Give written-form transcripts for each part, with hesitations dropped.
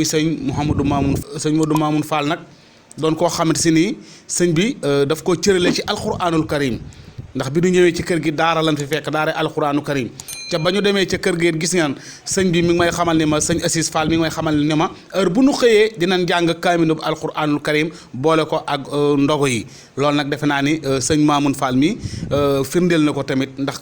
sëñ Modou Mamoun Fall nag doon koo xamante si nii sëñ bi daf koo cërale ci alquranul karim ndax bi ñu ñëwee ci kër gi daara lan fi fekk daara alquranu karim ca ba ñu demee ca kër gi gis ngeen sëñ bi mi ngi may xamal ni ma sëñ Assis Fall mi ngi may xamal ni ma heure bu nu xëyee dinañ jàng kaaminu alquranul karim boole ko ak ndogo yi loolu nag defe naa ni sëñ Mamoun Fall mi firndeel na ko tamit ndax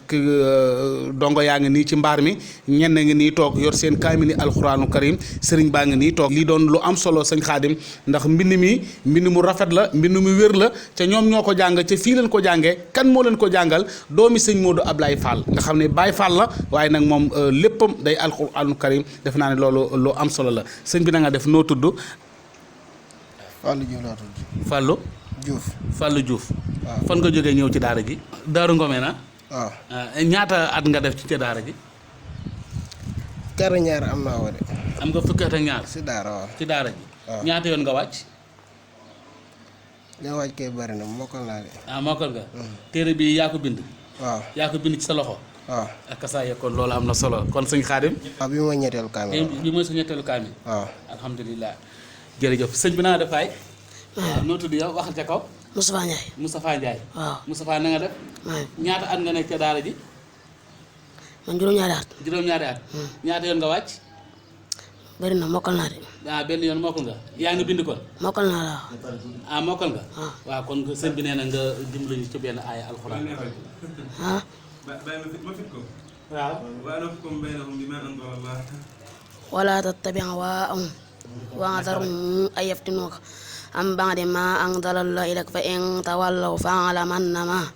dongo yaa ngi nii ci mbaar mi ñenn ngi nii toog yor seen kaamini alquranul karim sëriñ baa ngi nii toog lii doon lu am solo sëñ Xaadim ndax mbind mu rafet la mbind mu wér la ca ñoom ñoo ko jàng ca fii leen ko jàngee kan moo leen ko jàngal doomi sëñ Modou Ablaye Fall nga xam ne Baye Fall la waaye nag moom léppam day alquranul karim def naa ne loolu lu am solo la sëñ bi na nga def noo tudd. Fallou Diouf laa tudd. Fallou Diouf. waaw fan nga jógee ñëw ci daara ji. Daaru Ngomé na. waaw ñaata at nga def ci ca daara ji. kër ñaar am naa woo de. am nga fukki at ak ñaar. si daara waaw. ci daara ji. waaw ñaata yoon nga wàcc. li nga wàcc kay bari na mokkal naa de. mokkal nga. téere bi yaa ko bind. waaw yaa ko bind ci sa loxo. waaw ak saa kon loolu am na solo kon sëñ Xaadim. waaw bi mooy ñetteelu kaamil. bi mooy sa ñetteelu kaamil. waaw alhamdulilah. jërëjëf sëñ bi na nga def ay. waaw noo tudd yow waxal ca kaw. Moustapha Ndiaye. waaw Moustapha na nga def. ñaata at nga nekk ca daara ji. man juróom-ñaari at. juróom-ñaari at. ñaata yoon nga wàcc. bari na mokkal naa de. benn yoon mokkal nga yaa ngi bind kon. mokkal naa la. mokkal nga. waaw kon sëñ bi nee na nga dimbali ñu ci benn aaya alxuraan. waaw. wala tattabi' ahwaa'ahum wa'dharhum an yaftinuuka an ba'di maa anzala Allaahu ilayka fa in tawallaw fa'lam annamaa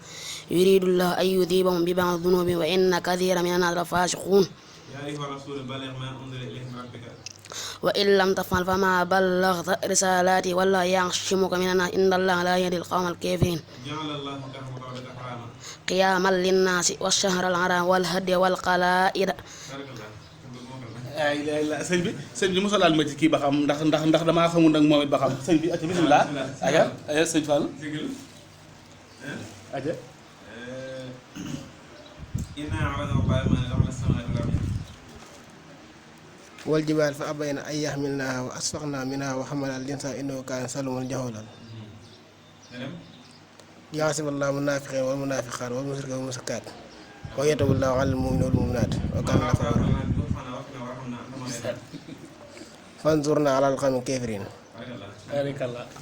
yuriidu Allaahu an yudhiibahum bi ba'di dhunuubihim wa inna kathiiran mina n-naasi la-faasiquun wa in lam taf'al famaa ballaghta risaalaatihi wallaahu ya'simuka mina n-naasi inna Allaaha laa yahdii al-qawma al-kaafiriin qiyaaman lin-naasi wash-shahra al-haraama wal-hadya wal-qalaa'ida. sëñ bi mosalaal ma ci kii ba xam ndax damaa xamul nag moom it ba xam sëñ bi ati bismillah aya sëñ Fall aja wal jibaal fa abayna an yaxmilnahaa wa asfaqnaa minhaa wa hamalahaa al-insaanu innahu kaana zaluuman jahuulaa liyahsiba Allaahu al-munaafiqiina wal munaafiqaati wal mushrikiina wal mushrikaat wa yatuuba Allaahu alal mu'miniina wal mu'minaat wa kaana Allaahu ghafuuran fanzurnaa alal qawmil kaafiriin.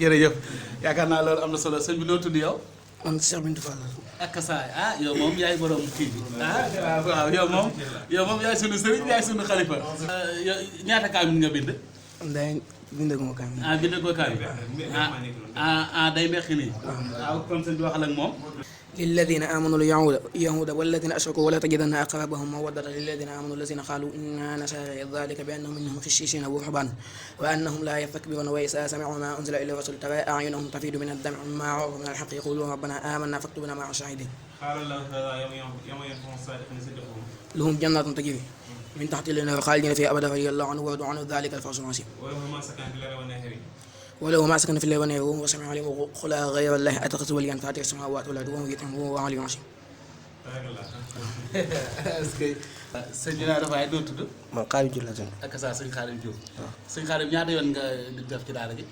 jërëjëf yaakaar naa loolu am na solo sëñ bi noo tudd yow. man Cheikh Bintou Fall. ak saay yow moom yaay borom kii bi waaw yow moom yaay sunu sëriñ yaay sunu xalifa. ñaata kaamil nga bind. bindaguma kaamil. bindagoo kaamil. day mbeq nii. waaw kon sëñ bi waxal ak moom. للذين آمنوا اليهود والذين أشركوا ولا تجدن أقربهم مودة للذين آمنوا الذين قالوا إنا نصارى ذلك بأنهم منهم قسيسين ورهبان وأنهم لا يستكبرون وإذا سمعوا ما أنزل إلى الرسول ترى أعينهم تفيض من الدمع مما عرفوا من الحق يقولون ربنا آمنا فاكتبنا مع الشاهدين. قال الله تعالى يوم ينفع الصادقين صدقهم لهم جنات تجري من تحت الأنهار خالدين فيها أبدا رضي الله عنه ورضوا عنه ذلك الفوز العظيم. ولو ما سكن في الليل والنهار وهو سميع عليم قل غير الله أتخذ وليا فاتر السماوات والأرض وهو يطعم وهو علي عظيم. est-ce que sëñ bi naa dafay doo tudd. man Xaadim Diouf la tudd. ak saa sëñ Xaadim Diouf. sëñ Xaadim ñaata yoon nga def ci daara ji.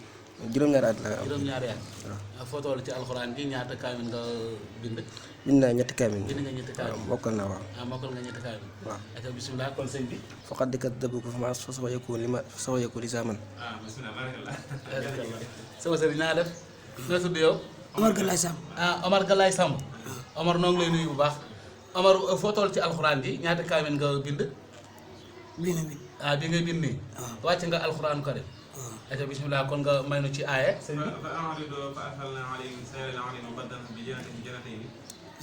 juróom-ñaari at la am. juróom-ñaari at. waaw foo toll ci alxuraan ji ñaata kaamil nga bind. bind naa ñetti kaamil. bind nga ñetti kaamil. waaw mokkal naa waaw. mokkal nga ñetti kaamil. waaw ak bisimilah kon sëñ bi. faqad kadzabuuka famaa sawfa yakuunu lizaaman. sama sëriñ naa def. nga tudd yow. Omar Galaye Samb. Omar Galaye Samb. Omar noo ngi lay nuyu bu baax. Omar foo toll ci alxuraan ji ñaata kaamil nga bind. bii nga bind. bi ngay bind nii. wàcc nga alxuraan karim. ak bisimilah kon nga may nu ci aaye. sëñ bi.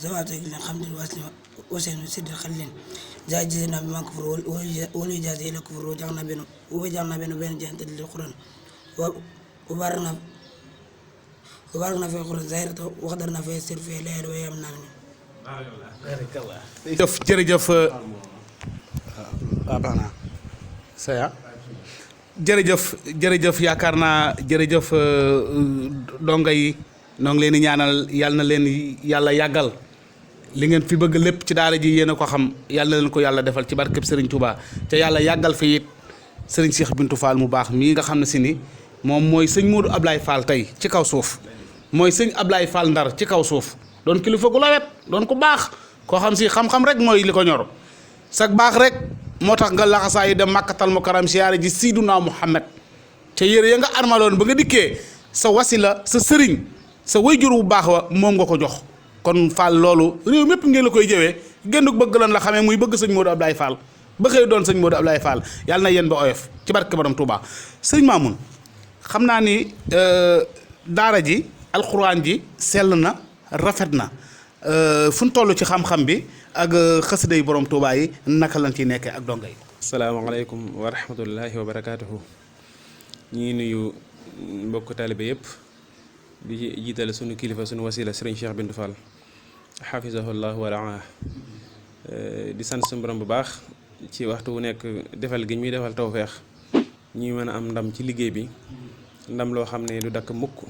zawaatu alhamdi waseen siddi xalilin jaajëna bi ma kufur wala jaajë ila kufur jax na benn jaxante li quran wa barak na fi quran zahirata wax dar na fi sir fi leer wa yam naan jërëjëf jërëjëf yaakaar naa jërëjëf donga yi noo ngi leen di ñaanal yàlla na leen yàlla yàggal li ngeen fi bëgg lépp ci daara ji yéen a ko xam yàlla na leen ko yàlla defal ci barkeb Serigne Touba te yàlla yàggal fi it sëriñ Cheikh Bintou Fall mu baax mii nga xam ne si ni moom mooy sëñ Modou Ablaye Fall tey ci kaw suuf mooy sëñ Ablaye Fall Ndar ci kaw suuf doon kilifa gu lawet doon ku baax koo xam si xam-xam rek mooy li ko ñor sag baax rek moo tax nga laxasaa yi dem Makkatal Mukarram siyaare ji Seydunaa Muhammad ca yére ya nga armaloon ba nga dikkee sa wasila sa sëriñ sa wayjur bu baax wa moom nga ko jox kon Fall loolu réew mépp ngeen la koy jëwee génnuk bëgg lan la xamee muy bëgg sëñ Modou Ablaye Fall ba xëy doon sëñ Modou Ablaye Fall yàlla na yéen ba oyof ci barke borom Touba sëñ Mamoun xam naa ni daara ji alxuraan ji sell na rafet na fu ñu toll ci xam-xam bi ak xasida yi borom Touba yi naka lañ ciy nekkee ak donga yi. asalaamaaleykum wa rahmatullahi wa barakaatuhu. ñu ngi nuyu mbokk taalibe yëpp di jiital sunu kilifa sunu wasila sëriñ Cheikh Bintou Fall xafisahullah wa raa di sant suñu borom bu baax ci waxtu wu nekk defal gi muy defal tawfeex ñuy mën a am ndam ci liggéey bi ndam loo xam ne du dakk mukk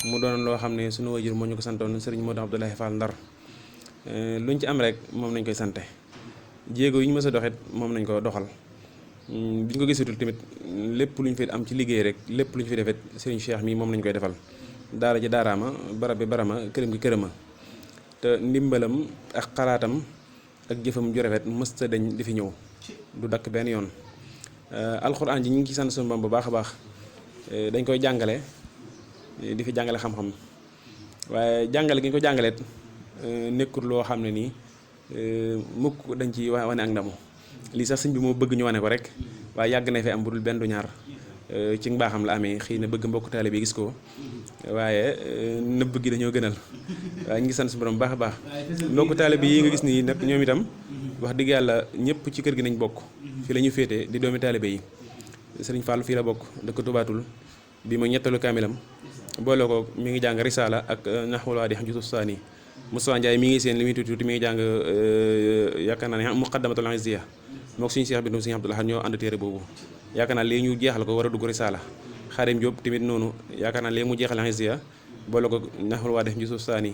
mu doon loo xam ne sunu wajur moo ñu ko santoon sëriñ Modou Abdoulaye Fall Ndar luñ ci am rek moom nañ koy sante jéego yi ñu mës a doxit moom nañ ko doxal bi ñu ko gisatul tamit lépp lu ñu fi am ci liggéey rek lépp lu ñu fi defet sëriñ Cheikh mii moom nañ koy defal daara ji daaraama barab bi barama këram gi kërama te ndimbalam ak xalaatam ak jëfam ju rafet mësta dañ di fi ñëw du dakk benn yoon alxuraan ji ñu ngi ci sant suñu Boroom bu baax a baax dañ koy jàngale di fi jàngale xam-xam waaye jàngale gi ñu ko jàngaleet nekkul loo xam ne nii mukk dañ ci wane ak ndamu lii sax sëñ bi moo bëgg ñu wane ko rek waaye yàgg na fi am bu dul benn du ñaar ci mbaaxam la amee xëy na bëgg mbokk taalibe bi gis ko waaye nëbb gi dañoo gënal waaye ñu ngi sant suñu Boroom bu baax a baax mbokk taalibe yi nga gis nii nag ñoom itam wax dëgg yàlla ñëpp ci kër gi nañ bokk fi la ñu féete di doomi taalibe yi sëriñ Fall fii la bokk dëkk Tubaatul bi ma ñettalu kaamilam boole ko mi ngi jàng risaala ak naxwul waa di juzu saani Moussa Ndiaye mi ngi seen li muy tuuti mi ngi jàng yaakaar naa ne muqaddamatul izziya mook suñu Cheikh Bintou suñu Abdoul Ahad ñoo ànd téere boobu yaakaar naa léegi ñu jeexal ko war a dugg risaala Xaadim Diop tamit noonu yaakaar naa léegi mu jeexal izziya boole ko naxwul waa di juzu saani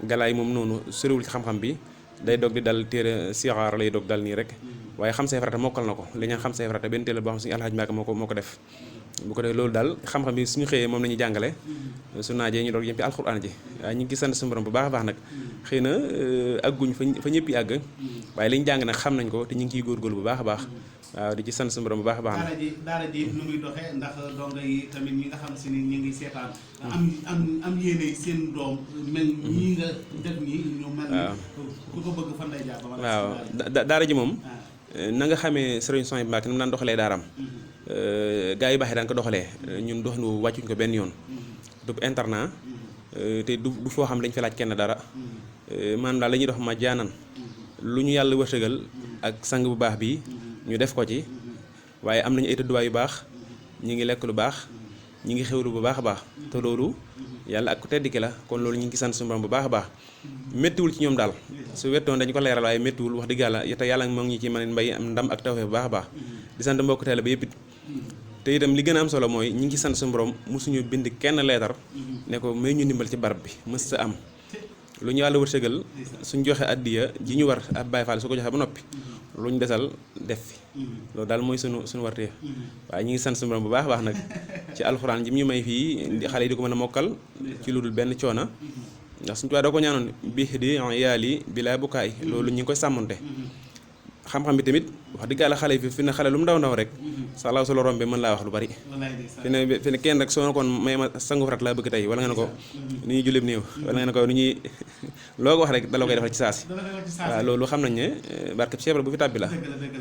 galaay moom noonu soriwul ci xam-xam bi day dog di dal téere sixaar lay dog dal nii rek waaye xam say farata mokkal na ko li ñaan xam say farata benn téere boo xam suñu Alxaaj Mbàkke moo ko def bu ko defee loolu daal xam-xam bi suñu xëyee moom la ñuy jàngale su naajee ñu doog jëm ci alxuraan ji waaye ñu ngi sant suñu Boroom bu baax a baax nag xëy na àgguñ fa ñëpp yi àgg waaye li ñu jàng nag xam nañ ko te ñu ngi ciy góorgóorlu bu baax a baax waaw di ci sant suñu Boroom bu baax a baax nag daara ji nu muy doxee ndax donga yi tamit ñi nga xam si ni ñu ngi seetaan am yéene seen doom mel ñii nga def nii ñu mel ku ko bëgg fan lay jaar waaw daara ji moom na nga xamee sëriñ Sohaybu Mbàkke ni mu daan doxalee daaram gaa yu baax yi daan ko doxalee ñun dox nu wàccuñ ko benn yoon du internat te du foo xam dañ fi laaj kenn dara maanaam daal la ñuy dox ma jaanan lu ñu yàlla wërsëgal ak sang bu baax bi ñu def ko ci waaye am nañu ay tëdduwaay yu baax ñi ngi lekk lu baax ñi ngi xewlu bu baax a baax te loolu yàlla ak ku tedd ki la kon loolu ñu ngi sant suñu Boroom bu baax a baax méttiwul ci ñoom daal su wettoon dañu ko leeral waaye méttiwul wax dëgg yàlla te yàlla moo ngi ñu ci mën mbay am ndam ak tawfeex bu baax a baax di sant mbokk taalibe ba yëpp it te itam li gën a am solo mooy ñi ngi sant suñu Boroom mosuñu bind kenn leetar ne ko may ñu ndimbal ci barab bi mës sa am lu ñu yàlla wërsëgal suñ joxe addiya ji ñu war ab Baay Faal su ko joxe ba noppi lu ñu desal def fi loolu daal mooy suñu wartee waaye ñi ngi sant suñu Boroom bu baax a baax nag ci alxuraan ji ñu may fii xale yi di ko mën a mokkal ci lu dul benn coona ndax suñu tubaab doo ko ñaanoon bi di yaali bi laa bukaay loolu ñu ngi koy sàmmonte xam-xam bi tamit wax dëgg yàlla xale yi fi ne xale lu mu ndaw ndaw rek salaaw solo rombe mën laa wax lu bari fi ne kenn rek soo na koon may ma sangu farat laa bëgg tey wala nga ne ko ni ñuy julleeb néew wala nga ne ko ni ñuy loo ko wax rek dala koy defal ci saasi waaw loolu xam nañ ne barkeb Cheikh bu fi tàbbi la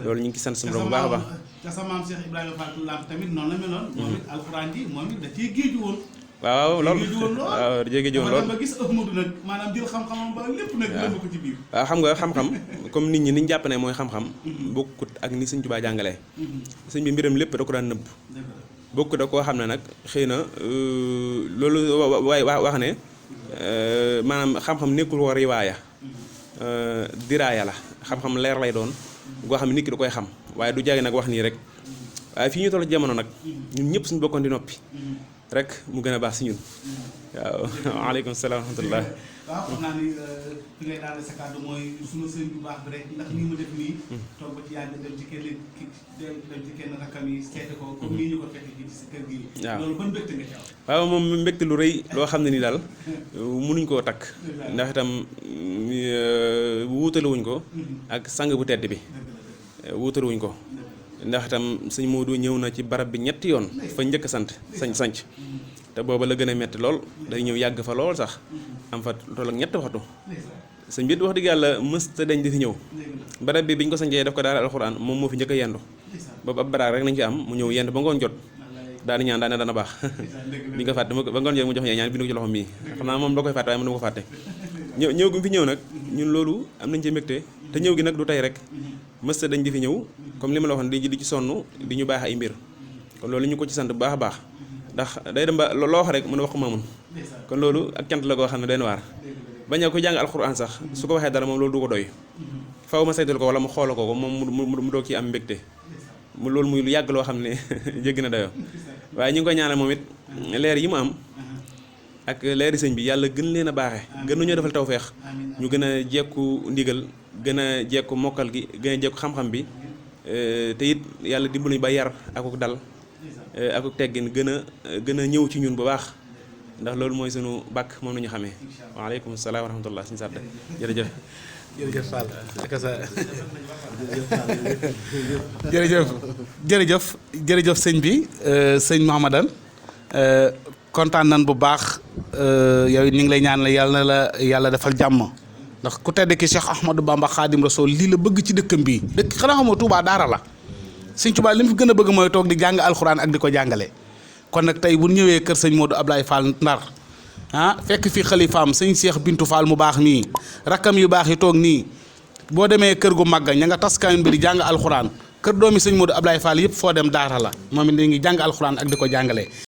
loolu ñu ngi ci sant suñu Boroom bu baax a baax ca sa maam Cheikh Ibrahima Fall Lamp tamit noonu la meloon moom it alxuraan ji moom it da cee géeju woon waaw loolu waaw jéggi jiwoon lool ba gis Ahmadu nag maanaam jël xam-xamam ba lépp nag lëmb ko ci biir waaw xam nga xam-xam comme nit ñi ni ñu jàpp ne mooy xam-xam bokkut ak ni Sëñ Tuubaa jàngalee sëñ bi mbiram lépp da ko daan nëbb bokkut da koo xam ne nag xëy na loolu waaye wax ne maanaam xam-xam nekkul ko riwaaya diraaya la xam-xam leer lay doon goo xam ne nit ki da koy xam waaye du jage nag wax nii rek waaye fii ñu toll jamono nag ñun ñëpp suñu bokkoon di noppi rek mu gën a baax si ñun waaw waaleykum salaam wa rahmatullah. waaw xam naa ni fi ngay daal sa kàddu mooy sunu sëñ bu baax bi rek ndax nii mu def nii toog ba ci yàgg dem ci kenn rakkam yi seete ko comme nii ñu ko fekk fii ci sa kër gi. waaw loolu ban mbégte nga ci am. waaw moom mbégte lu rëy loo xam ne ni daal munuñ koo takk ndax itam wuutaluwuñ ko ak sang bu tedd bi wuutaluwuñ ko ndax itam sëñ Modou ñëw na ci barab bi ñetti yoon fa njëkk sant sanc te booba la gën a metti lool day ñëw yàgg fa lool sax am fa toll ak ñetti waxtu sëñ bi wax dëgg yàlla mës te dañ di fi ñëw barab bi biñ ko sancee daf ko daara alxuraan moom moo fi njëkk a yendu boobu ab baraag rek nañ fi am mu ñëw yendu ba ngoon jot daal di ñaan daane dana baax bi nga fàtte ba ngoon jot mu jox ñaan bindu ko ci loxom bii xam naa moom da koy fàtte waaye mën na ko fàtte ñëw gi mu fi ñëw nag ñun loolu am nañ ci mbégte te ñëw gi nag du tey rek mës te dañ di fi ñëw comme li ma la waxoon di ci sonn di ñu baax ay mbir kon loolu ñu ko ci sant bu baax a baax ndax day dem ba loo wax rek mën a wax ko maamun kon loolu ak cant la koo xam ne day waar bañ a ko jàng alxuraan sax su ko waxee dara moom loolu du ko doy faw ma saytul ko wala mu xoola ko moom mu doog ci am mbégte mu loolu muy lu yàgg loo xam ne jéggi na dayoo waaye ñu ngi koy ñaanal moom it leer yi mu am ak leeri sëñ bi yàlla gën leen a baaxe gën nañoo defal tawfeex ñu gën a jekku ndigal gën a jekku mokkal gi gën a jekku xam-xam bi te it yàlla dimbaluñu ba yar akuk dal akuk teggin gën a ñëw ci ñun bu baax ndax loolu mooy sunu bàkk moom nañu xamee waaleykum salaam wa rahmatullah suñu sàdd jërëjëf jërëjëf Fall jërëjëf sëñ bi sëñ Mouhamadane kontaan nan bu baax yow ñu ngi lay ñaanal yàlla na la yàlla defal jàmm ndax ku tedd ki Cheikh Ahmadou Bamba Khadim Rasoul lii la bëgg ci dëkkam bii dëkk xanaa xamoo Touba daara la sëñ Touba li mu fi gën a bëgg mooy toog di jàng alxuraan ak di ko jàngale kon nag tey bu ñëwee kër sëñ Modou Ablaye Fall Ndar fekk fi xalifaam sëñ Cheikh Bintou Fall mu baax mii rakkam yu baax yi toog nii boo demee kër gu màgga ña nga tas kaamil bi di jàng alxuraan kër doomi sëñ Modou Ablaye Fall yëpp foo dem daara la moom it ngi jàng alxuraan ak di ko jàngale